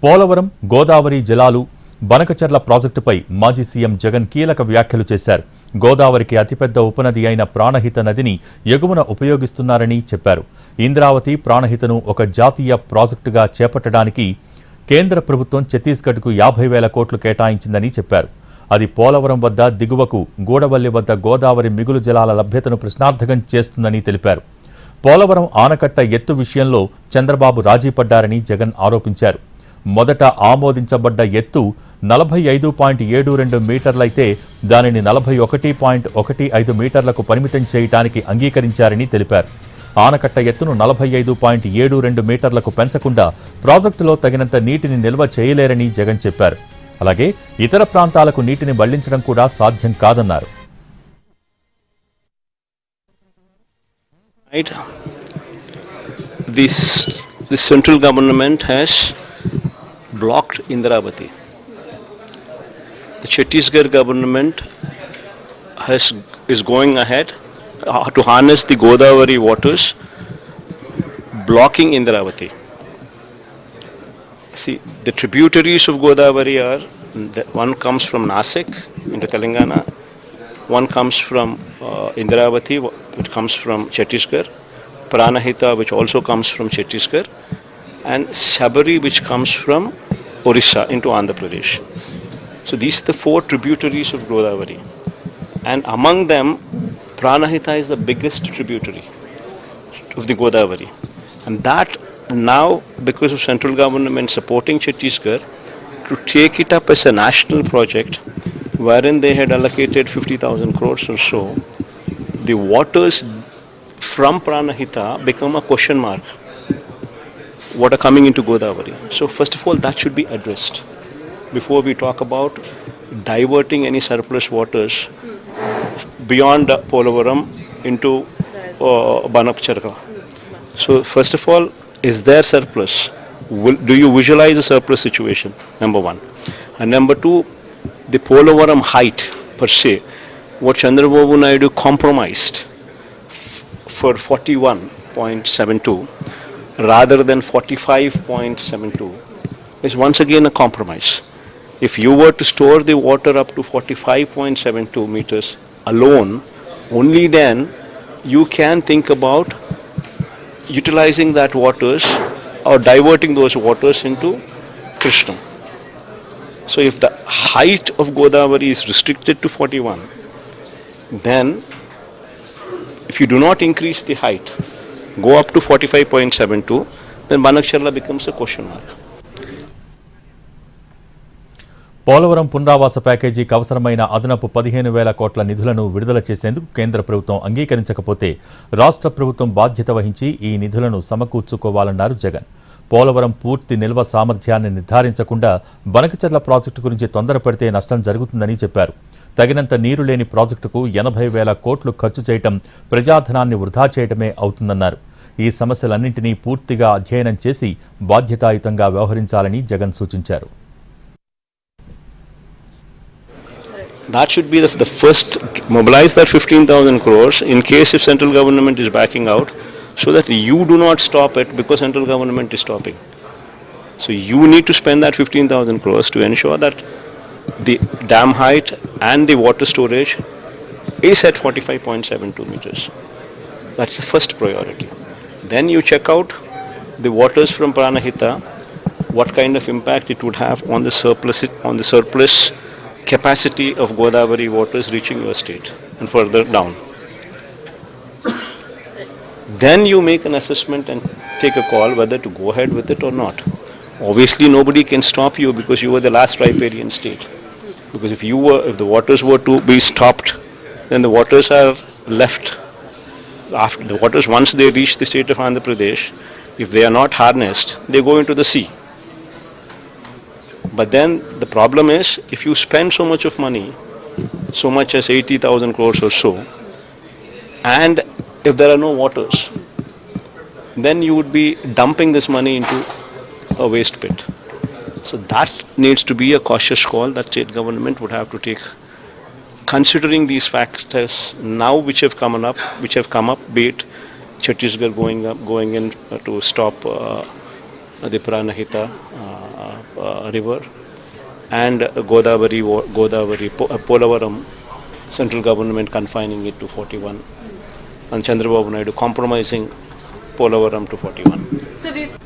పోలవరం గోదావరి జలాలు బనకచర్ల ప్రాజెక్టుపై మాజీ సీఎం జగన్ కీలక వ్యాఖ్యలు చేశారు. గోదావరికి అతిపెద్ద ఉపనది అయిన ప్రాణహిత నదిని ఎగువన ఉపయోగిస్తున్నారని చెప్పారు. ఇంద్రావతి ప్రాణహితను ఒక జాతీయ ప్రాజెక్టుగా చేపట్టడానికి కేంద్ర ప్రభుత్వం ఛత్తీస్గఢ్కు 50,000 కోట్లు కేటాయించిందని చెప్పారు. అది పోలవరం వద్ద దిగువకు గూడవల్లి వద్ద గోదావరి మిగులు జలాల లభ్యతను ప్రశ్నార్థకం చేస్తుందని తెలిపారు. పోలవరం ఆనకట్ట ఎత్తు విషయంలో చంద్రబాబు రాజీ పడ్డారని జగన్ ఆరోపించారు. మొదట ఆమోదించబడ్డ ఎత్తు 45.72 మీటర్లయితే దానిని 41.15 మీటర్లకు పరిమితం చేయడానికి అంగీకరించారని తెలిపారు. ఆనకట్ట ఎత్తును 45.72 మీటర్లకు పెంచకుండా ప్రాజెక్టులో తగినంత నీటిని నిల్వ చేయలేరని జగన్ చెప్పారు. అలాగే ఇతర ప్రాంతాలకు నీటిని మళ్లించడం కూడా సాధ్యం కాదన్నారు. The central government has blocked Indravati. The Chhattisgarh government is going ahead to harness the Godavari waters, blocking Indravati. See, the tributaries of Godavari are, one comes from Nasik into Telangana, one comes from Indravati, which comes from Chhattisgarh, Pranahita, which also comes from Chhattisgarh, and Sabari, which comes from Orissa into Andhra Pradesh. So these are the 4 tributaries of Godavari, and among them Pranahita is the biggest tributary of the Godavari, and that now, because of central government supporting Chhattisgarh to take it up as a national project, wherein they had allocated 50,000 crores or so, the waters from Pranahita become a question mark. Water coming into Godavari. So first of all, that should be addressed before we talk about diverting any surplus waters beyond Polavaram into Banakacherla. So first of all, is there surplus? Do you visualize a surplus situation? Number one. And number two, the Polavaram height per se, what Chandrababu Naidu compromised for 41.72 rather than 45.72 is once again a compromise. If you were to store the water up to 45.72 meters alone, only then you can think about utilizing that waters or diverting those waters into Krishna. So if the height of Godavari is restricted to 41, then if you do not increase the height, go up to 45.72, then Banakacherla becomes a question mark. Polavaram పునరావాస ప్యాకేజీకి అవసరమైన అదనపు 15,000 కోట్ల నిధులను విడుదల చేసేందుకు కేంద్ర ప్రభుత్వం అంగీకరించకపోతే రాష్ట్ర ప్రభుత్వం బాధ్యత వహించి ఈ నిధులను సమకూర్చుకోవాలన్నారు జగన్. పోలవరం పూర్తి నిల్వ సామర్థ్యాన్ని నిర్ధారించకుండా బనకచెర్ల ప్రాజెక్టు గురించి తొందరపడితే నష్టం జరుగుతుందని చెప్పారు. తగినంత నీరు లేని ప్రాజెక్టుకు 80,000 కోట్లు ఖర్చు చేయటం ప్రజాధనాన్ని వృధా చేయటమే అవుతుందన్నారు. ఈ సమస్యలన్నింటినీ పూర్తిగా అధ్యయనం చేసి బాధ్యతాయుతంగా వ్యవహరించాలని జగన్ సూచించారు. That should be the first, mobilize that 15,000 crores in case if central government is backing out, so that you do not stop it because central government is stopping. So you need to spend that 15,000 crores to ensure that the dam height and the water storage is at 45.72 meters. That's the first priority. Then you check out the waters from Pranahita, what kind of impact it would have on the surplus capacity of Godavari waters reaching your state and further down. Then you make an assessment and take a call whether to go ahead with it or not. Obviously nobody can stop you because you were the last riparian state. Because if the waters were to be stopped, then the waters are left. After the waters, once they reach the state of Andhra Pradesh, if they are not harnessed, they go into the sea. But then the problem is, if you spend so much of money, so much as 80,000 crores or so, and if there are no waters, then you would be dumping this money into a waste pit. So that needs to be a cautious call that state government would have to take, considering these factors now which have come up, be it Chhattisgarh going in to stop the Pranahita river, and Polavaram, central government confining it to 41, and Chandrababu Naidu compromising Polavaram to 41. So we've